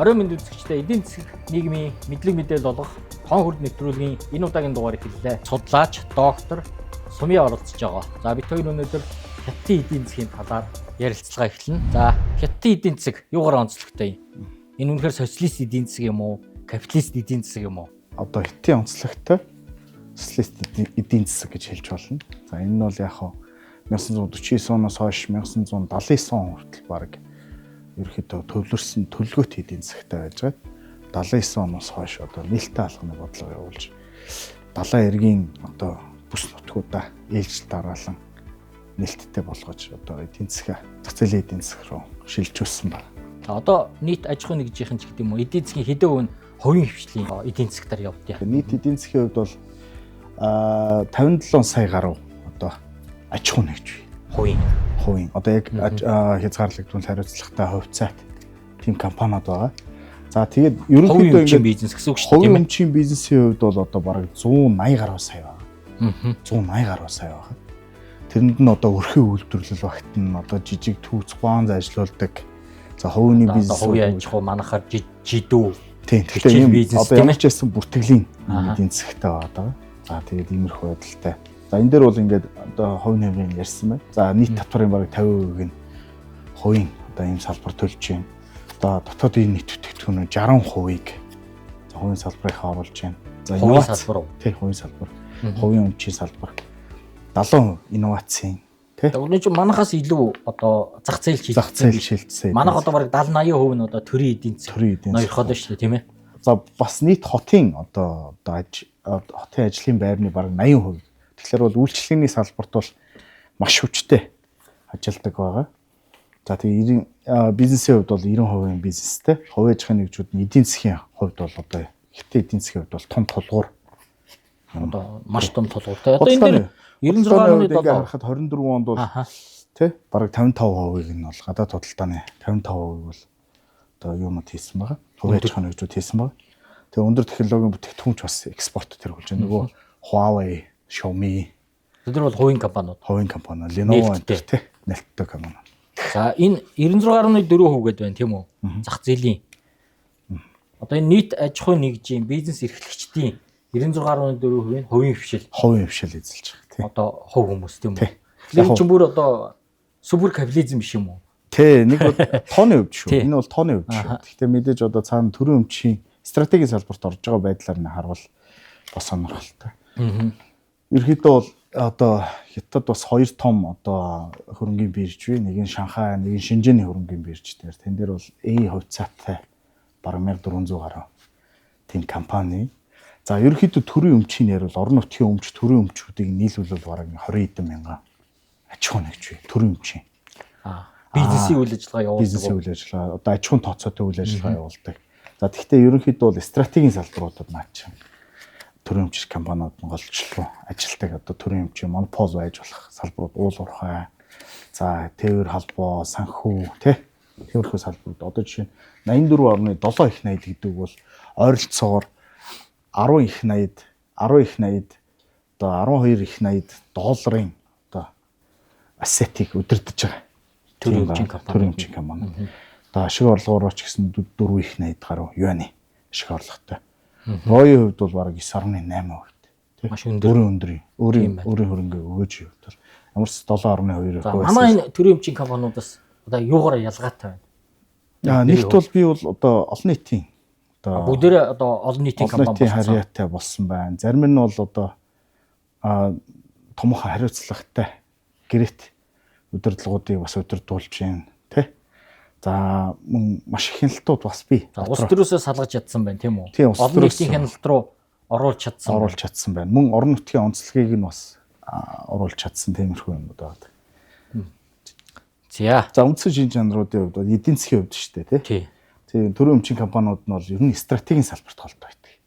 20 минут үзэгчтэй эдийн засаг нийгмийн мэдлэг мэдээлэл олгох тоон хүрд нэвтрүүлгийн энэ удаагийн дугаарыг хэллээ. Судлаач доктор Сумья оролцож байгаа. За бид хоёр өнөөдөр хятадын эдийн засгийн талаар ярилцлага эхэлнэ. За хятадын эдийн засаг юугаар онцлогтой юм? Энэ үнэхээр социалист эдийн засаг юм уу? Капиталист эдийн засаг юм уу? Одоо хятадын онцлогтой социалист эдийн засаг гэж хэлж болно. За энэ нь бол яг хаа 1949 оноос хойш 1979 он хүртэл баг ерөөхдөө төвлөрсөн төлөвлөгөөт эдийн засагтай байж байгаа. 79 оноос хойш одоо нээлттэй алханы бодлого явуулж далайн эргийн одоо бүс нутгуудаа ээлжил дараалан нээлттэй болгож одоо эдийн засаг зах зээлийн эдийн засаг руу шилжүүлсэн байна. Одоо нийт аж ахуйн нэгжийнхэн ч гэдэг юм уу эдийн засгийн хэдэн хувь нь хувийн хвшлийн эдийн засгаар явдаг. Нийт эдийн засгийн хувьд бол 57 сая гаруй одоо аж ахуй нэгж хувийн одоо яг хязгаарлагдвал хариуцлагатай хувьцаат тийм компаниуд байгаа. За тэгээд ерөнхийдөө ингээд бизнес гэсэн үг шүү дээ. Хувийн өмчийн бизнесийн хувьд бол одоо бараг 180 гаруй сая байгаа. 180 гаруй сая байгаа. Тэрэнд нь одоо өрхийн үйлдвэрлэл багт нь одоо жижиг түүц гуанз ажиллаулдаг. За хувийн бизнес хувийн аж ахуй манахаар жидүү. Тийм. Тэгэхээр ийм одоо ямар ч байсан бүртгэлийн эдийн засагтай байгаа. За тэгээд иймэрхүү байдалтай. За энэ дээр бол ингээд одоо хувийн хэмжээнд ярьсан байна. За нийт татварын бараг 50% нь хувийн одоо ийм салбар төлж байна. Одоо дотоодын нийт бүтээгдэхүүнийн 60%-ийг хувийн салбарынхаа оруулж байна. За хувийн салбар уу? Тийм, хувийн салбар. Хувийн өмчийн салбар. 70% инновацийн тий. Өнөө чи манахаас илүү одоо зах зээл шилжсэн. Манайх одоо бараг 70-80% нь одоо төрийн эдийн засаг ноёрхоод байна шүү дээ, тийм ээ. За бас нийт хотын одоо хотын ажлын байрны бараг 80%. Тэгэхээр бол үйлчлэгээний салбарт бол маш хүчтэй ажилладаг байгаа. За тэгээ бизнесийн хувьд бол 90% бизнестэй. Хувийн аж ахуйн нэгжүүд нь эдийн засгийн хувьд бол одоо хятад эдийн засгийн хувьд бол том тулгуур. Одоо маш том тулгууртай. Одоо энэ дээр 96.7 харахад 24 онд бол тий бараг 55%-ийг нь бол гадаад худалдааны 55% бол одоо юмуд хийсэн байгаа. Хувийн аж ахуйн нэгжүүд хийсэн байгаа. Тэгээ өндөр технологийн бүтээгдэхүүнч бас экспорт тэргүүлж байгаа. Нөгөө Huawei, Xiaomi тэр бол хувийн компаниуд. Lenovo тий нээлттэй компани. За энэ 96.4% гэдэг байна тийм үү? Зах зээлийн. Одоо энэ нийт аж ахуйн нэгжийн бизнес эрхлэгчдийн 96.4% нь хувийн хвшил эзэлж байгаа тийм. Одоо хувь хүмүүс тийм үү? Тэр чинь бүр одоо супер капитализм биш юм уу? Тий, нэг бол тооны хувьд шүү. Энэ бол тооны хувьд шүү. Гэхдээ мэдээж одоо цаана төрийн өмчийн стратегийн салбарт орж байгаа байдлаар нь харвал бас сонирхолтой. Ерөнхийдөө бол одоо хятад бас хоёр том одоо хөрөнгөний бирж бий. Нэг нь Шанхай, нэг нь Шэньчжэний хөрөнгөний бирж дээр. Тэн дээр бол хувьцаатай бараг 1400 гаруй тийм компани. За ерөнхийдөө төрийн өмчийн нэр бол орон нутгийн өмч, төрийн өмчүүдийг нийлүүлвэл бараг 20 эдэн мянган аж ахуй нэгж бий. Төрийн өмчийн. Бизнесийн үйл ажиллагаа явуулдаг. Бизнесийн үйл ажиллагаа одоо аж ахуйн тооцоотой үйл ажиллагаа явуулдаг. За тэгэхдээ ерөнхийдөө бол стратегийн салбаруудад наач төрийн өмч компаниуд нь голчлоо ажилтдаг одоо төрийн өмчийн монопол байж болох салбарууд уул уурхай. За тээвэр халбоо, санхүү тий тиймэрхүү салбарууд одоо жишээ нь 84.7 их найд гэдэг бол ойролцоогоор 10 их найд одоо 12 их найд долларын одоо ассетийг удирдах байгаа. Төрийн өмчийн компани. Одоо ашиг орлогоор ч гэсэн 4 их найд гаруй юаны ашиг орлоготой. Роёын хувьд бол бараг 9.8%. Тийм. Маш өндөр. Өөрийн хөрөнгө өгөөж хувьд бол ямар ч 7.2%. За манай энэ төрийн өмчийн компаниудаас одоо юугаар ялгаатай байна? Нэгт бол би бол одоо олон нийтийн бүгдээрээ одоо олон нийтийн компани болсон. Харьяатай болсон байна. Зарим нь бол одоо томоохон хариуцлагатай гэрэт удирдлагуудыг бас удирдуулж байна, тий. За мөн маш их хяналтууд бас бий. Улс төрөөсөө салгаж чадсан байна, тийм үү? Олон нийтийн хяналт руу оруулж чадсан байна. Мөн орон нутгийн онцлогийг нь бас оруулж чадсан тиймэрхүү юмуд байна. За үндсэн шинж чанаруудын хувьд эдийн засгийн хувьд шүү дээ, тий. Тийм төрийн өмчийн компаниуд нь бол ер нь стратегийн салбарт холбоотой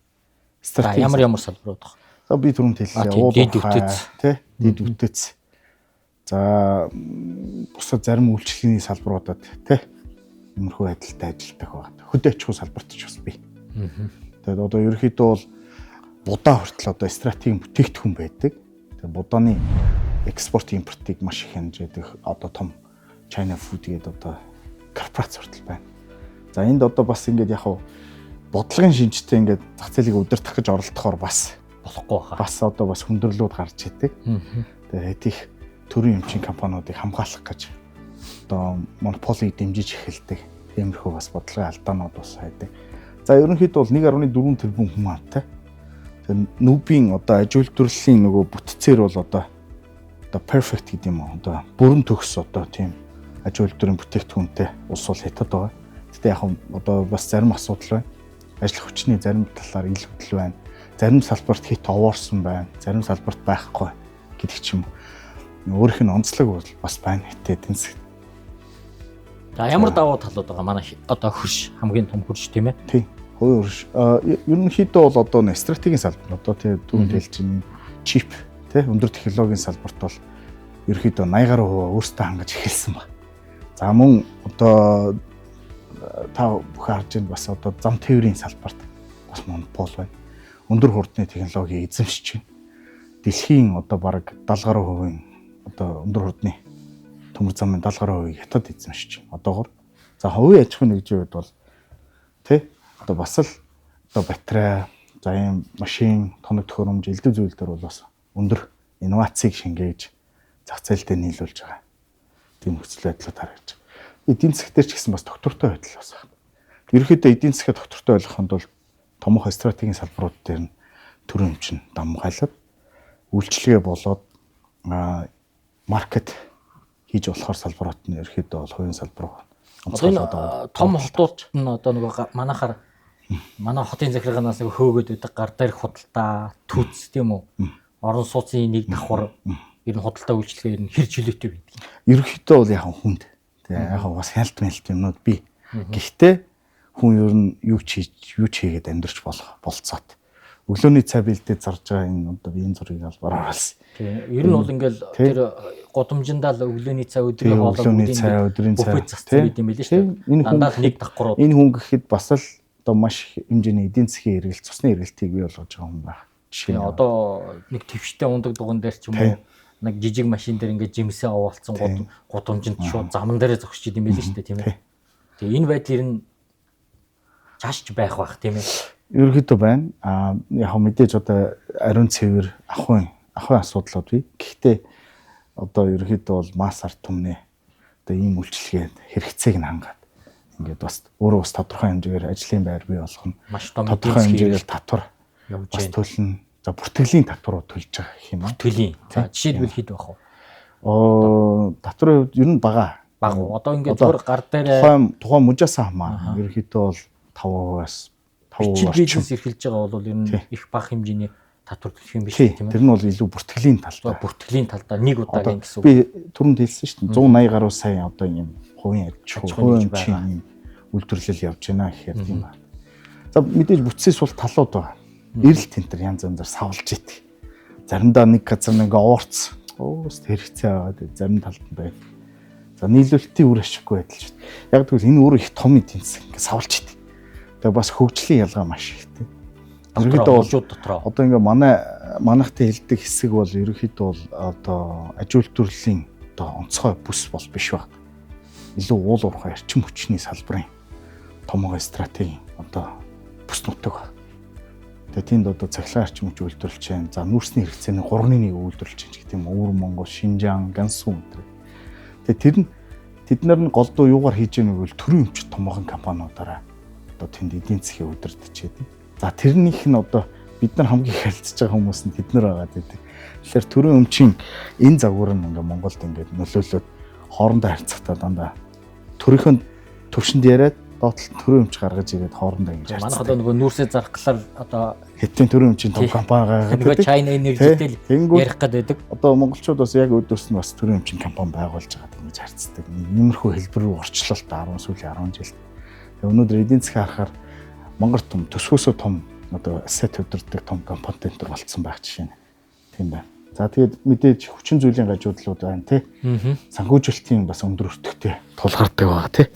байдаг. Ямар салбарууд вэ? За би түрүүнд хэллээ. Дид үтц, тий? Дид үтц. За бусад зарим үйлчлэгээний салбаруудад тий иймэрхүү байдалтай ажилладаг байна. Хөдөө аж ахуй салбарт ч бас бий. Тэгээд одоо ерөнхийдөө бол будаа хүртэл одоо стратегийн бүтээгдэхүүн байдаг. Тэгээд будааны экспорт импортыг маш их хянаж байдаг. Одоо том China Food гэдэг одоо корпорац хүртэл байна. За энд одоо бас ингээд яг бодлогын шинжтэй ингээд зах зээлийг удирдах гэж оролдохоор бас болохгүй хаа. бас одоо бас хүндрэлүүд гарч идэг. Тэгээд их төрийн эмчийн компаниудыг хамгаалах гэж одоо монополийг дэмжиж эхэлдэг. Тиймэрхүү бас бодлогын алдаанууд бас хайдаг. За ерөнхийдөө бол 1.4 тэрбум хүн амтай. Тэгээд нүүбийн одоо аж үйлдвэрлэлийн нөгөө бүтцээр бол одоо perfect гэдэг юм уу? Одоо бүрэн төгс одоо тийм аж үйлдвэрийн бүтээгдэхүүнтэй улс бол хятад байгаа. Гэтэ яг одоо бас зарим асуудал байна. Ажил хүчний зарим талаар илүүдэл байна. Зарим салбарт хит овоорсон байна. Зарим салбарт байхгүй гэдэг ч юм. Өөрийнх нь онцлог бол бас байна хэтээ эдийн засаг. За ямар давуу талууд байгаа манай одоо хөрш хамгийн том хөрш тийм ээ. Тийм. Хувийн хөрш. Ерөнхийдөө бол одоо стратегийн салбар одоо тийм түүнд хэлж байгаа чип тийм өндөр технологийн салбарт бол ерөнхийдөө 80% өөртөө хангаж эхэлсэн ба. За мөн одоо та бүхэн харж байна бас одоо зам тээврийн салбарт бас монопол байна. Өндөр хурдны технологи эзэмшиж байна. Дэлхийн одоо бараг 70% одоо өндөр хурдны төмөр замын 70% хятад эзэмшиж байна. Одоогор. За хувийн аж ахуйн нэгжийн хувьд бол тий одоо бас л одоо батарей, за ийм машин, тоног төхөөрөмж, элдв зүйл дээр бол бас өндөр инновацийг шингээж зах зээлдээ нийлүүлж байгаа. Тийм нөхцөл байдлууд харагдаж байна. Эдийн засаг дээр ч гэсэн бас доктортой байдал бас байна. Ерөнхийдөө эдийн засгаа доктортой ойлгоход бол томоохон стратегийн салбарууд дээр нь төрийн эмчин дамгайлаад үйлчлэгээ болоод маркет хийж болохоор салбарууд нь ерөнхийдөө бол хувийн салбар байна. Одоо энэ том хотууд нь одоо нөгөө манайхаар манай хотын захиргаанаас нэг хөөгөөд байдаг гар дээрх худалдаа, түүц тийм үү? Орон сууцны нэг давхар ер нь худалдаа үйлчлэгээ ер нь хэр чөлөөтэй байдаг. Ерөнхийдөө бол яг хүнд. Тэгээ яг бас хялт мэлт юмнууд бий. Гэхдээ хүн ер нь юу хийгээд амьдрч болцоод. Өглөөний цай бэлдээд зарж байгаа энэ одоо биеийн зургийг албаар харуулсан. Тэгээ ер нь бол ингээл тэр гудамжиндаа л өглөөний цай өдрийн хоолой өдрийн цай засдаг юм билээ шүү дээ. Дандаа нэг давхар. Энэ хүн гэхэд бас л одоо маш хэмжээний эдийн засгийн эргэлт, цусны эргэлтийг бий болгож байгаа хүн байна. Жишээ нь одоо нэг твштэй ундаг дуган дээр ч юм уу нэг жижиг машин дээр ингээд жимсээ овоолцсон гудамжинд шууд заман дээрээ зогсож идэм байлээ шүү дээ тийм ээ. Тэгээ энэ байдал нь цаашч байх бах тийм ээ. Ерөнхийдөө байна. Яг мэдээж одоо ариун цэвэр ахуйн асуудлууд бий. Гэхдээ одоо ерөнхийдөө бол масс ард түмний одоо ийм үйлчлэгээд хэрэгцээг нь хангаад ингээд бас өөрөө бас тодорхой хэмжээгээр ажлын байр бий болгох нь маш том тодорхой хэмжээгээр татвар бас төлнө. За бүртгэлийн татварууд төлж байгаа гэх юм аа. Бүртгэлийн. За жишээлбэл хэд байх вэ? Татварын хувьд ер нь бага. Бага. Одоо ингээд зөвхөн гар дээр тухайн мужаасаа хамаа. Ерөнхийдөө бол 5%-аас 5% бизнес эрхэлж байгаа бол ер нь их бага хэмжээний татвар төлөх юм биш тийм ээ. Тэр нь бол илүү бүртгэлийн талтай. Бүртгэлийн талдаа нэг удаагийн гэсэн үг. Би түрүүнд хэлсэн шүү дээ. 180 гаруй сая одоо ийм хувийн аж ахуйн үйлдвэрлэл явж байна гэхээр тийм байна. За мэдээж бүтцийн сул талууд байна. Эрэл тентэр янз янзаар савлж идэг. Заримдаа нэг газар нэг оорц. Өөс хэрэгцээ аваад зарим талд нь байдаг. За нийлүүлэлтийн үр ашиггүй байдал шүү дээ. Яг тэгвэл энэ өөрөө их том эдийн засаг ингэ савлж идэг. Тэгээ бас хөгжлийн ялгаа маш ихтэй. Ерөнхийдөө бол одоо ингээ манайхтай хэлдэг хэсэг бол ерөнхийдөө бол одоо аж үйлдвэрлэлийн одоо онцгой бүс бол биш байна. Илүү уул уурхай эрчим хүчний салбарын томоохон стратегийн одоо бүс нутаг байна. Тэгээ тэнд одоо цахилгаан эрчим хүч үйлдвэрлэж байна. За нүүрсний хэрэгцээний 3-1 үйлдвэрлэж байна гэх юм. Өвөр Монгол, Шинжаан, Гансу өндөр. Тэгээ тэд нар нь голдуу юугаар хийж яаг вэ? Төрийн өмчт томоохон компаниудаараа одоо тэнд эдийн засгийн удирдах гэдэг. За тэрнийх нь одоо бид нар хамгийн их харилцаж байгаа хүмүүс нь тэд нар байгаа гэдэг. Тэгэхээр төрийн өмчийн энэ загвар нь ингээ Монголд ингээ нөлөөлөд хоорондоо харьцахдаа дандаа төрийнх нь төвшөнд яриад доотлолт төрийн өмч гаргаж ирээд хоорондоо ингэж харьцдаг. Манайх одоо нөгөө нүүрсээ зархлаар одоо хэтийн төрийн өмчийн том компани гаргаад нөгөө China Energy-тэй ярих гэдэг. Одоо монголчууд бас яг өдөрс нь бас төрийн өмчийн компани байгуулж байгаа гэж харьцдаг. Иймэрхүү хэлбэр рүү орчлолт 10 сүүлийн 10 жилд. Тэгээ өнөөдөр эдийн засгийн харахаар Монгол том төсвөөсөө том одоо asset удирддаг том компанитай энэ болцсон байх жишээ нь. Тийм байна. За тэгээд мэдээж хүчин зүйлийн гажуудлууд байна тий. Санхүүжилтийн бас өндөр өртөгтэй тулгардаг байгаа тий.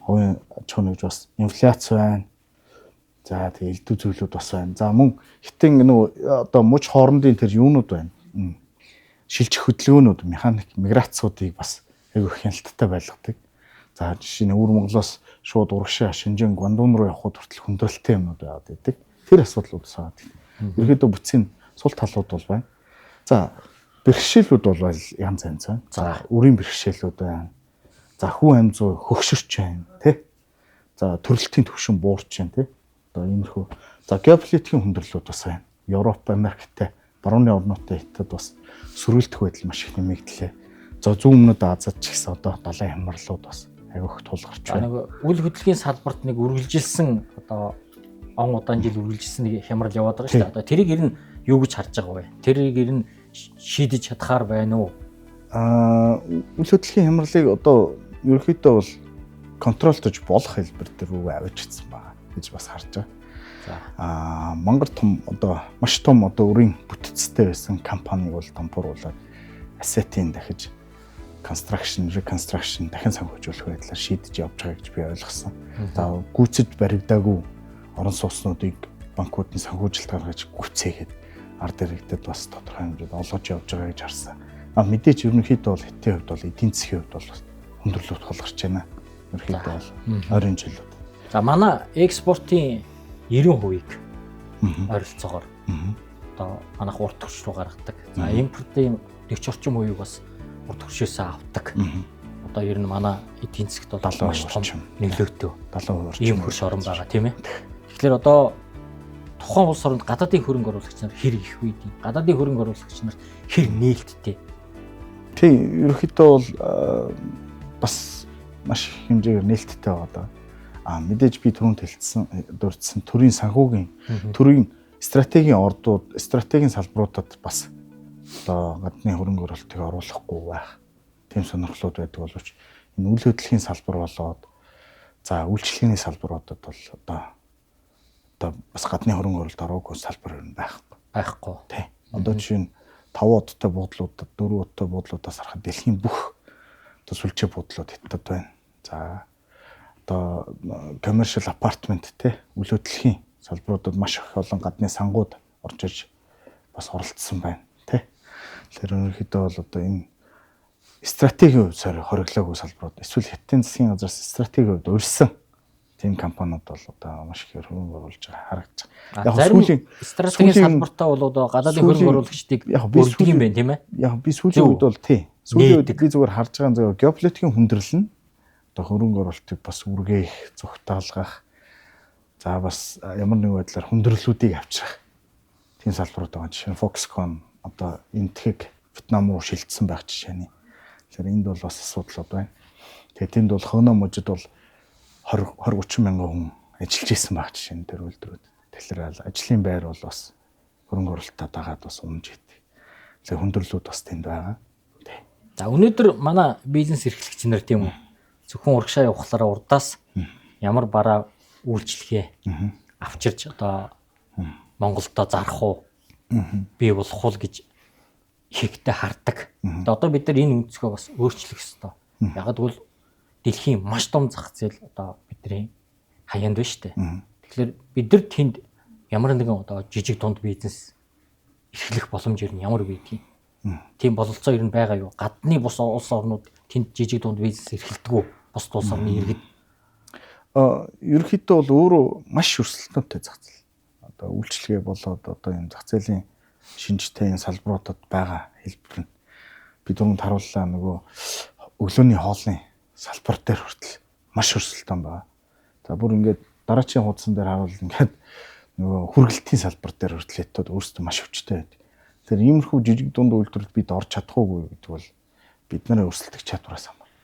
Хувийн аж ахуйн нэгж бас инфляц байна. За тэгээд элдв зүйлүүд бас байна. За мөн хитэн нөгөө одоо муж хоорондын тэр юунууд байна. Шилжих хөдөлгөөнүүд, механик, миграцуудыг бас айгүй хяналттай байлгадаг. За жишээ нь өвөр Монголоос шууд урагшаа Шинжэн Гуандун руу явхад хүртэл хүндрэлтэй юмнууд байгаад байдаг. Тэр асуудлуудаас байгаа гэдэг. Ерөнхийдөө бүтцийн сул талууд бол байна. За бэрхшээлүүд бол янз янз байна. За үрийн бэрхшээлүүд байна. За хүн амь зүй хөгшөрч байна, тий. За төрөлтийн түвшин буурч байна, тий. Одоо иймэрхүү. За геополитикийн хүндрэлүүд бас байна. Европ, Америктэй, барууны орнуудтай хятад бас сөргөлдөх байдал маш их нэмэгдлээ. За зүүн өмнөд Азад ч гэсэн одоо далайн хямралууд бас агиох тулгарч байна. Нэг үйл хөдлөлийн салбарт нэг үргэлжилсэн одоо он удаан жил үргэлжилсэн нэг хямрал яваад байгаа шүү дээ. Одоо тэрийг ер нь юу гэж харж байгаа вэ? Тэрийг ер нь шийдэж чадхаар байна уу? Үйл хөдлөлийн хямралыг одоо ерөнхийдөө бол контролдож болох хэлбэр дээр рүү авчирсан байгаа гэж бас харж байгаа. Мангар том одоо маш том одоо өрийн бүтцтэй байсан компаниг бол дампууруулаад ассетийн дахиж reconstruction дахин санхүүжүүлэх байдлаар шийдэж явж байгаа гэж би ойлгосон. За гүйцэд баригдаагүй орон сууцнуудыг банкуудын санхүүжилт гаргаж гүйцээгээд ард иргэдэд бас тодорхой хэмжээнд олгож явж байгаа гэж харсан. Мэдээж ерөнхийдөө бол хэтийн хувьд бол эдийн засгийн хувьд бол хүндрэлүүд тулгарч байна. Ерөнхийдөө бол ойрын жилүүд. За манай экспортын 90%-ийг ойролцоогоор одоо манайх урт түвш рүү гаргадаг. За импортын 40 орчим хувийг бас урт түвшээсээ авдаг. Одоо ер нь манай эдийн засгт бол маш том нөлөөтэй 70% ийм хөрш орон байгаа тийм ээ. Тэгэхээр одоо тухайн улс оронд гадаадын хөрөнгө оруулагч нар хэр их вэ? Гадаадын хөрөнгө оруулагч нар хэр нээлттэй? Тийм, ерөнхийдөө бол бас маш их хэмжээгээр нээлттэй байгаа. Мэдээж би түрүүнд дурдсан төрийн санхүүгийн төрийн стратегийн ордууд, стратегийн салбаруудад бас одоо гадны хөрөнгө оруулалтыг оруулахгүй байх. Тийм сонирхлууд байдаг боловч энэ үйл хөдлөлийн салбар болоод за үйлчлэгийн салбаруудад бол одоо бас гадны хөрөнгө оруулалт ороогүй салбар юу байхгүй. Тийм. Одоо жишээ нь 5 удаатай буудлуудад 4 удаатай буудлуудаас харахад дэлхийн бүх одоо сүлжээ буудлууд хятад байна. За одоо commercial apartment те үйл хөдлөлийн салбаруудад маш их олон гадны сангууд орж иж бас оролцсон байна те. Тэгэхээр ерөнхийдөө бол одоо энэ стратегийн хувьд хориглоогүй салбарууд эсвэл хятадын засгийн газраас стратегийн хувьд урьсан тийм компаниуд бол одоо маш их хөрөнгө оруулж байгаа харагдаж байгаа. Яг сүүлийн стратегийн салбартаа бол одоо гадаадын хөрөнгө оруулагчдыг бүрддэг юм байна тийм ээ. Яг би сүүлийн үед бол тий. Сүүлийн үед би зүгээр харж байгаа зөв геополитикийн хүндрэл нь одоо хөрөнгө оруулалтыг бас үргээх, зүгтаалгах. За бас ямар нэгэн байдлаар хүндрэлүүдийг авчрах. Тийм салбарууд байгаа. Жишээ нь Foxconn одоо энтхэг Вьетнам руу шилжсэн байх жишээ нь. Тэгэхээр энд бол бас асуудлууд байна. Тэгээд тэнд бол хоноо мужид бол 20-30 мянган хүн ажиллаж исэн байх жишээ нь тэр үйлдвэрүүд. Тэгэхээр ажлын байр бол бас хөрөнгө оруулалтад дагаад бас унж идэг. Тэгэхээр хүндрэлүүд бас тэнд байгаа. Тий. За өнөөдөр манай бизнес эрхлэгч нар тийм үү зөвхөн урагшаа явахлаараа урдаас ямар бараа үйлчлэгээ авчирч одоо Монголдо зарах уу бий болох уу гэж ихтэй хардаг. Одоо бид нар энэ өнцгөө бас өөрчлөх ёстой. Яг л дэлхийн маш том зах зээл одоо бидний хаяанд байна шүү дээ. Тэгэхээр бид нар тэнд ямар нэгэн одоо жижиг дунд бизнес эрхлэх боломж ер нь ямар байдгийг. Тийм бололцоо ер нь байгаа юу? Гадны бус улс орнууд тэнд жижиг дунд бизнес эрхэлдэг үү? Бус улс орны иргэд ерөнхийдөө бол өөрөө маш өрсөлдөөнтэй зах зээл. Одоо үйлчлэгээ болоод одоо энэ зах зээлийн шинжтэй энэ салбаруудад байгаа хэлбэр нь би түрүүнд харууллаа нөгөө өглөөний хоолны салбар дээр хүртэл маш өрсөлдөөн байгаа. За бүр ингээд дараачийн хуудсан дээр харуул ингээд нөгөө хүргэлтийн салбар дээр хүртэл хэд өөрсдөө маш өвчтэй байдаг. Тэгэхээр иймэрхүү жижиг дунд үйлдвэрлэлд бид орж чадахгүй гэдэг бол бид нарын өрсөлдөх чадвараас хамаарна.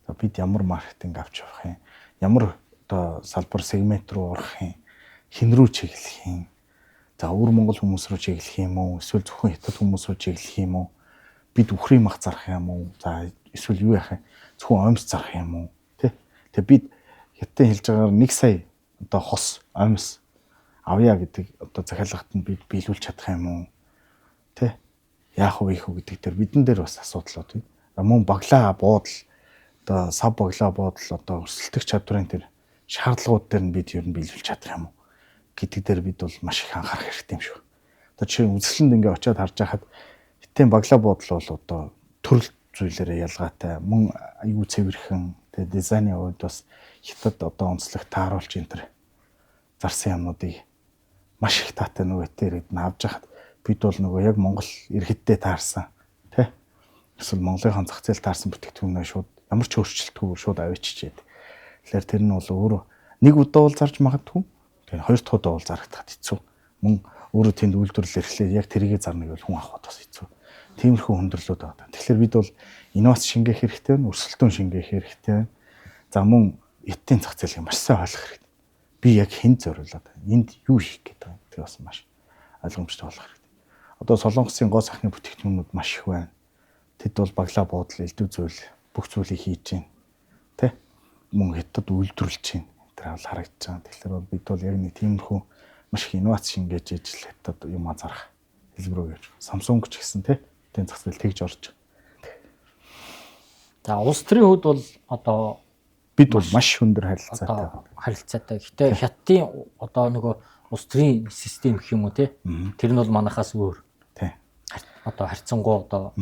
За бид ямар маркетинг авч явах юм, ямар одоо салбар сегмент руу орох юм, хэн рүү чиглэх юм. За өвөр Монгол хүмүүс рүү чиглэх юм уу, эсвэл зөвхөн хятад хүмүүс рүү чиглэх юм уу? Бид үхрийн мах зарах юм уу? За эсвэл юу яах юм? Зөвхөн оймс зарах юм уу? Тэгээ бид хятадын хэлж байгаагаар 1 сая одоо хос оймс авъя гэдэг одоо захиалгад нь бид биелүүлж чадах юм уу? Яах вэ гэдэг дээр бидэн дээр бас асуудлууд байна. Мөн баглаа буудал одоо сав баглаа буудал одоо өрсөлдөх чадварын тэр шаардлагууд дээр нь бид ер нь биелүүлж чадах юм уу гэдэг дээр бид бол маш их анхаарах хэрэгтэй юм шиг. Одоо жишээ нь үзэсгэлэнд ингээ очиод харж байхад хятадын баглаа буудал бол одоо зүйлээрээ ялгаатай. Мөн аюу цэвэрхэн тэгээ дизайны хувьд бас хятад одоо онцлог тааруулж энэ төр зарсан юмнуудыг маш их таатай нүгэтэй ирээд авж яхад бид бол нөгөө яг Монгол иргэддээ таарсан тий. Эсвэл Монголын зах зээл таарсан бүтээгдэхүүнээ шууд ямар ч өөрчлөлтгүй шууд авчижээд. Тэгэхээр тэр нь бол өөрөө нэг удаа бол зарж магадгүй. Тэгээ хоёр дахь удаа бол зарагдахад хэцүү. Мөн өөрөө тэнд үйлдвэрлэл эрхлээд яг тэрийгэ зарныг бол хүн авахд бас хэцүү. Тиймэрхүү хүндрэлүүд байна. Тэгэхээр бид бол инновац шингээх хэрэгтэй байна, өрсөлдөөн шингээх хэрэгтэй байна. За мөн эдийн зах зээлийг маш сайн ойлгох хэрэгтэй. Би яг хэн зориулаад байна? Энд юу хийх гэдэг юм. Тэр бас маш ойлгомжтой болох хэрэгтэй. Одоо Солонгосын гоо сахны бүтээгдэхүүнүүд маш их байна. Тэд бол баглаа буудал, элдв зүйл бүх зүйлийг хийж байна. Тэ? Мөн хятад үйлдвэрлэж байна. Тэр бол харагдаж байгаа. Тэгэхээр бол бид бол яг нэг тиймэрхүү маш их инновац шингээж ижил хятад юм зарах хэлбэр гэж. Samsung ч гэсэн тэ эдийн зах зээл тэгж орж байгаа. За улс төрийн хувьд бол одоо бид бол маш өндөр харилцаатай. Харилцаатай. Гэтэ хятадын одоо нөгөө улс төрийн систем гэх юм уу те. Тэр нь бол манахаас өөр. Тий. Одоо харьцангуй одоо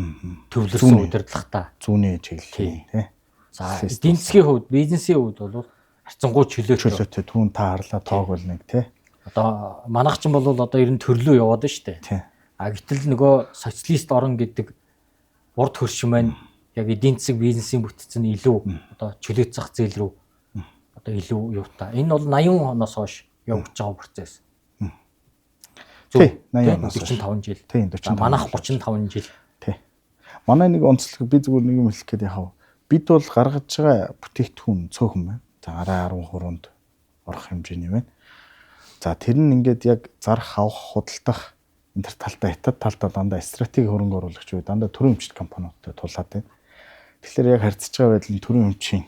төвлөрсөн удирдлагатай. Зүүнний чиглэл тий. За эдийн засгийн хувьд, бизнесийн хувьд бол харьцангуй чөлөөтэй түүн таарлаа тоог бол нэг тий. Одоо манайх ч бол одоо ер нь төрлөө яваад шүү дээ. Тий. А гэтэл нөгөө социалист орн гэдэг урд хөршин маань яг эдийн засаг бизнесийн бүтцэн илүү одоо чөлөөт зах зээл рүү одоо илүү юутай. Энэ бол 80 оноос хойш явж байгаа процесс. Тий, 80 оноос 45 жил. Тий, 45. Манайх 35 жил. Тий. Манай нэг онцлог би зүгээр нэг юм хэлэх гээд яхав. Бид бол гаргаж байгаа бүтээгдэхүүн цөөхөн байна. За арай 13-нд орох хэмжээний байна. За тэр нь ингээд яг зарах авах худалдах энэ төр талдаа хятад талдаа дандаа стратеги хөрөнгө оруулагч буюу дандаа төрийн өмчт компаниудтай тулаад байна. Тэгэхээр яг харьцаж байгаа байдал нь төрийн өмчийн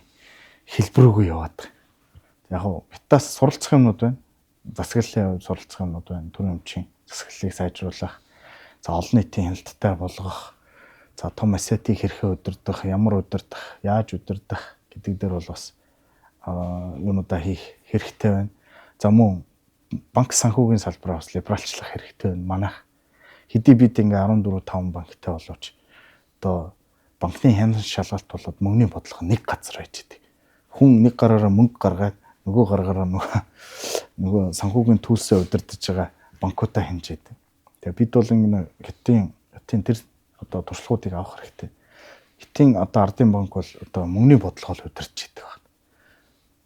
хэлбэрүүгөө яваад байгаа. Яг хуу битаас суралцах юмнууд байна. Засаглалын хувьд суралцах юмнууд байна. Төрийн өмчийн засаглалыг сайжруулах, за олон нийтийн хяналттай болгох, за том ассетыг хэрхэн удирдах, ямар удирдах, яаж удирдах гэдэг дээр бол бас юмудаа хийх хэрэгтэй байна. За мөн банк санхүүгийн салбараа бас либералчлах хэрэгтэй байна. Манайх хэдий бид ингээ 14-5 банктай боловч одоо банкны хяналт шалгалт болоод мөнгөний бодлого нэг газар байж идэг. Хүн нэг гараараа мөнгө гаргаад нөгөө гараараа нөгөө санхүүгийн төлсөө удирдах байгаа банкудаа хэмжээд. Тэгээ бид бол ингэ хятадын тэр одоо туршлагуудыг авах хэрэгтэй. Хятадын одоо ардын банк бол одоо мөнгөний бодлогоор удирдах гэдэг байна.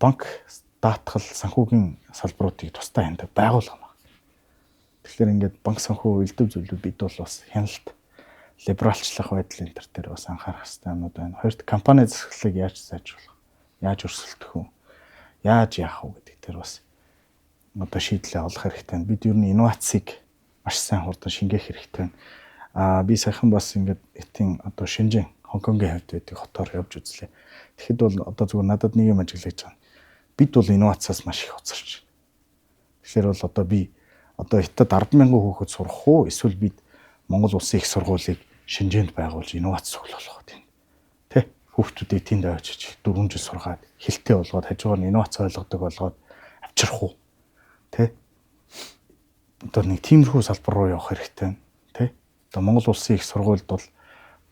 Банк даатгал санхүүгийн салбаруудыг тусдаа хяндаг байгууллага. Тэгэхээр ингээд банк санхүү элдв зүйлүүд бид бол бас хяналт либералчлах байдлын дээр бас анхаарах хэрэгтэй юмуд байна. Хоёрт компани засаглалыг яаж сайжруулах, яаж өрсөлдөх вэ? Яаж яах вэ гэдэг дээр бас одоо шийдлээ олох хэрэгтэй. Бид ер нь инновацийг маш сайн хурдан шингээх хэрэгтэй байна. Би саяхан бас ингээд этийн одоо Шэньчжэн, Хонконгийн хувьд байдаг хотоор явж үзлээ. Тэгэхэд бол одоо зүгээр надад нэг юм ажиглаж байгаа. Бид бол инновацаас маш их хоцорч. Тэгэхээр бол одоо би одоо хятад 10,000 хүүхэд сурах уу? Эсвэл бид Монгол улсын их сургуулийг Шэньчжэнд байгуулж инновац цуглуулах гэдэг. Тэ? Хүүхдүүдийг тэнд авчиж 4 жил сургаад хэлтэй болгоод хажуугаар нь инновац ойлгодог болгоод авчрах уу? Тэ? Одоо нэг тиймэрхүү салбар руу явах хэрэгтэй байна. Тэ? Одоо Монгол улсын их сургуульд бол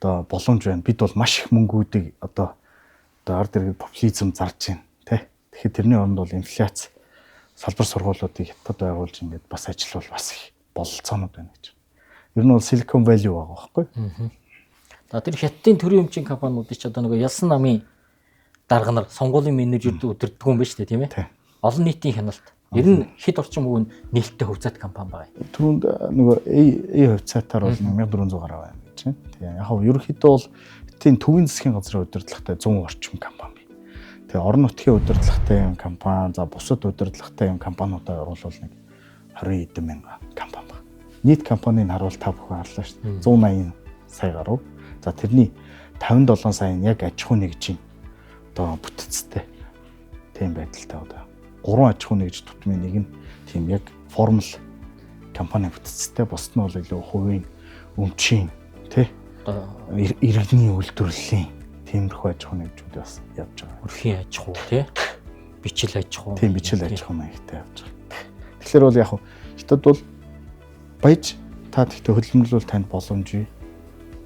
одоо боломж байна. Бид бол маш их мөнгүүдийг одоо ард иргэд популизм зарж байна. Тэ? Тэгэхээр тэрний оронд бол инфляц салбар сургуулиудыг хятад байгуулж ингээд бас ажиллавал бас их бололцоонууд байна гэж. Ер нь бол Silicon Valley байгаа байхгүй. За тэр хятадын төрийн өмчийн компаниудыг ч одоо нөгөө ялсан намын дарга нар сонгуулийн менежерд удирддаг юм байна шүү дээ, тийм ээ. Олон нийтийн хяналт. Ер нь хэд орчим өгн нээлттэй хувьцаат компани байгаа. Түрүүнд нөгөө A хувьцаатаар бол 1400 гаруй байна гэж байна. Тэгээ яг нь ерөнхийдөө бол тийм төвийн засгийн газрын удирдлагатай 100 орчим компани. Тэгээ орон нутгийн удирдлагатай юм компани, за бусад удирдлагатай юм компаниудаа оруулах нэг 20 эдэн мянга компани байна. Нийт компаниг харуул та бүхэн харлаа шүү дээ. 180 сая гаруй. За тэрний 57 сая нь яг аж ахуй нэгжийн одоо бүтцтэй тийм байдалтай одоо 3 аж ахуй нэгж тутмын нэг нь тийм яг формул компани бүтцтэй, бусд нь бол илүү хувийн өмчийн тий иргэний үйлдвэрлэлийн тиймэрхүү аж ахуй нэгжүүд бас явж байгаа. Өрхийн аж ахуй тий бичил аж ахуй. Тийм бичил аж ахуй маягтай явж байгаа. Тэгэхээр бол яг хятад бол баяж та тэгтээ хөдөлмөрлөл танд боломжүй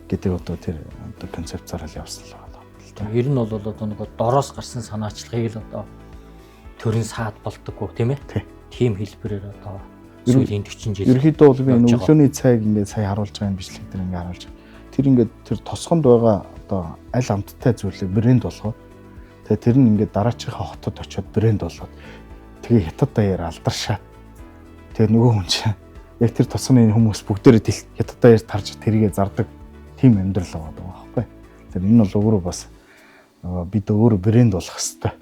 гэдэг одоо тэр одоо концепцаараа л явсан л байна л да. Ер нь бол одоо нөгөө дороос гарсан санаачлагыг л одоо төрийн саад болдоггүй тийм ээ. Тийм хэлбэрээр одоо сүүлийн 40 жил. Ерөнхийдөө бол би энэ өглөөний цайг ингээд сая харуулж байгаа юм бичлэг дээр ингээд харуулж. Тэр ингээд тэр тосгонд байгаа одоо аль амттай зүйлийг брэнд болгоод тэгээ тэр нь ингээд дараачихаа хотод очиод брэнд болгоод тэгээ хятад даяар алдаршаад тэгээ нөгөө хүн чинь яг тэр тосгоны хүмүүс бүгдээрээ хятад даяар тарж тэрийгэ зардаг тийм амьдрал байгаа байхгүй. Тэр энэ бол өөрөө бас бид өөрөө брэнд болох хэвээр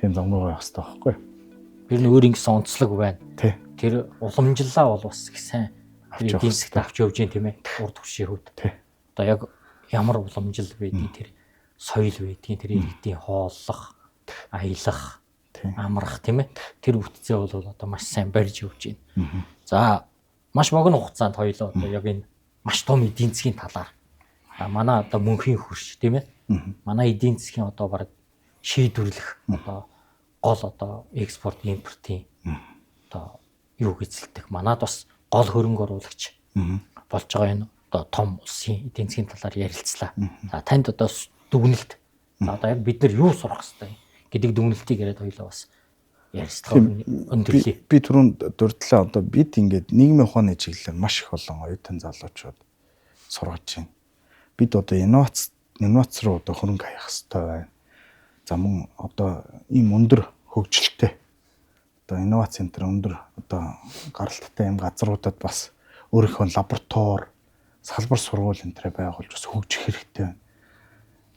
тийм зам руу явах хэвээр байхгүй. Ер нь өөр ингэсэн онцлог байна. Тий. Тэр уламжлалаа бол бас их сайн эдийн засгт авч явж гин тийм ээ. Урд түвшийн хувьд. Тий. Одоо яг ямар уламжлал байдгийг тэр соёл байдгийг тэр иргэдийн хооллох, аялах, амрах тийм ээ. Тэр бүтцээ бол одоо маш сайн барьж явж байна. За маш богино хугацаанд хоёлоо одоо яг энэ маш том эдийн засгийн талаар манай одоо мөнхийн хөрш тийм ээ. Манай эдийн засгийн одоо баг шийдвэрлэх одоо гол одоо экспорт импортын одоо юу гэзэлдэг. Манад бас гол хөрөнгө оруулагч болж байгаа энэ одоо том улсын эдийн засгийн талаар ярилцлаа. За танд одоо дүгнэлт одоо яг бид нар юу сурах хэрэгтэй гэдэг дүгнэлтийг яриад хоёлаа бас ярилцлага өндөрлөе. Би түрүүнд дурдлаа одоо бид ингээд нийгмийн ухааны чиглэлээр маш их олон оюутан залуучууд сургаж байна. Бид одоо инновац руу одоо хөрөнгө хаях хэрэгтэй байна. За мөн одоо ийм өндөр хөгжилтэй одоо инновац центр өндөр одоо гаралттай юм газруудад бас өөрийнхөө лаборатори, салбар сургууль энэ төрөй байгуулж бас хөгжих хэрэгтэй байна.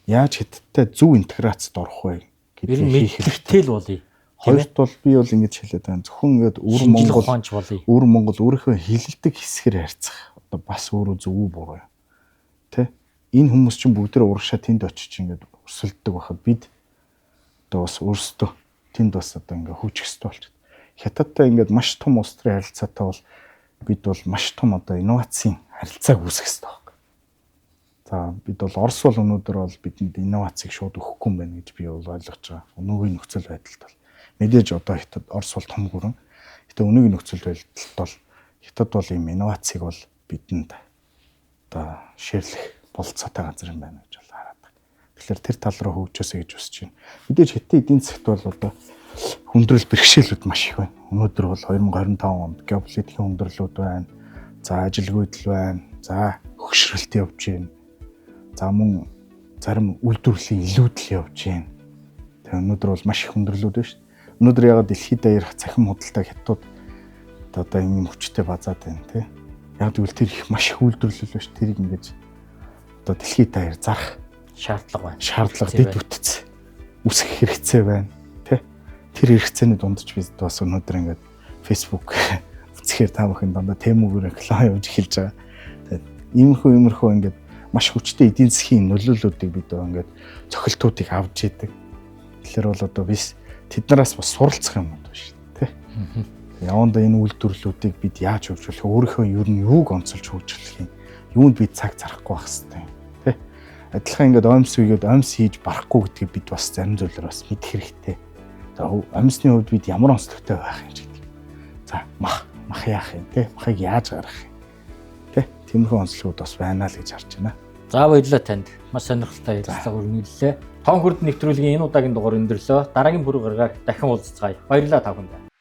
Яаж хятадтай зөв интеграцид орох вэ гэдэг нь хэрэгтэй л болъё. Хоёрт бол би бол ингэж хэлээд байна. Зөвхөн ингээд өвөр Монгол өөрийнхөө хилэлдэг хэсгээр харьцах одоо бас өөрөө зөв үү буруу юм. Тэ? Энэ хүмүүс чинь бүгдээ урагшаа тэнд очиж ингээд өрсөлддөг байхад бид одоо бас өөрсдөө тэнд бас одоо ингээд хөгжих хэрэгтэй болчиход. Хятадтай ингээд маш том улс төрийн харилцаатай бол бид бол маш том одоо инновацийн харилцааг үүсгэх хэрэгтэй байна. За бид бол Орос бол өнөөдөр бол бидэнд инновацийг шууд өгөхгүй юм байна гэж би бол ойлгож байгаа. Өнөөгийн нөхцөл байдалд бол мэдээж одоо Хятад Орос бол том гүрэн. Гэтэ өнөөгийн нөхцөл байдалд бол Хятад бол ийм инновацийг бол бидэнд одоо ширлэх болцоотой газар юм байна гэж бол хараад байна. Тэгэхээр тэр тал руу хөгжөөсэй гэж хүсэж байна. Мэдээж Хятадын эдийн засгт бол одоо хүндрэл бэрхшээлүүд маш их байна. Өнөөдөр бол 2025 онд геополитикийн хүндрэлүүд байна. За ажилгүйдэл байна. За хөгшрөлт явж байна. За мөн зарим үйлдвэрлэлийн илүүдэл явж байна. Тэгээ өнөөдөр бол маш их хүндрэлүүд байна шүү дээ. Өнөөдөр ягаад дэлхийд даяарх цахим худалдааг Хятад одоо ийм хүчтэй базаад байна тий. Яг тэгвэл тэр их маш их үйлдвэрлэл байна шүү. Тэрийг ингэж одоо дэлхийд даяар зарах шаардлага байна. Шаардлага дэд бүтц үсгэх хэрэгцээ байна тий. Тэр хэрэгцээний дунд ч бид бас өнөөдөр ингээд Facebook үсгээр та бүхэн дандаа темүүгээр реклам явуулж эхэлж байгаа. Тэгээд иймэрхүү ингээд маш хүчтэй эдийн засгийн нөлөөллүүдийг бид ингээд цохилтуудыг авч идэг. Тэгэхээр бол одоо биш тэднээс бас суралцах юм байна шүү дээ тий. Яванда энэ үйлдвэрлэлүүдийг бид яаж хөгжүүлэх өөрийнхөө ер нь юуг онцолж хөгжүүлэх юм. Юунд бид цаг зарахгүй байх хэрэгтэй тий. Адилхан ингээд оймс хийж барахгүй гэдгийг бид бас зарим зүйлээр бас мэдэх хэрэгтэй. За амьсны хувьд бид ямар онцлогтой байх юм гэдэг. За мах яах юм те махыг яаж гаргах юм те тиймэрхүү онцлогуд бас байна л гэж харж байна. За баярлалаа танд. Маш сонирхолтой ярилцлага өргөнүүллээ. Том хүрд нэвтрүүлгийн энэ удаагийн дугаар өндөрлөө. Дараагийн бүр гаргаар дахин уулзцгаая. Баярлалаа та бүхэнд.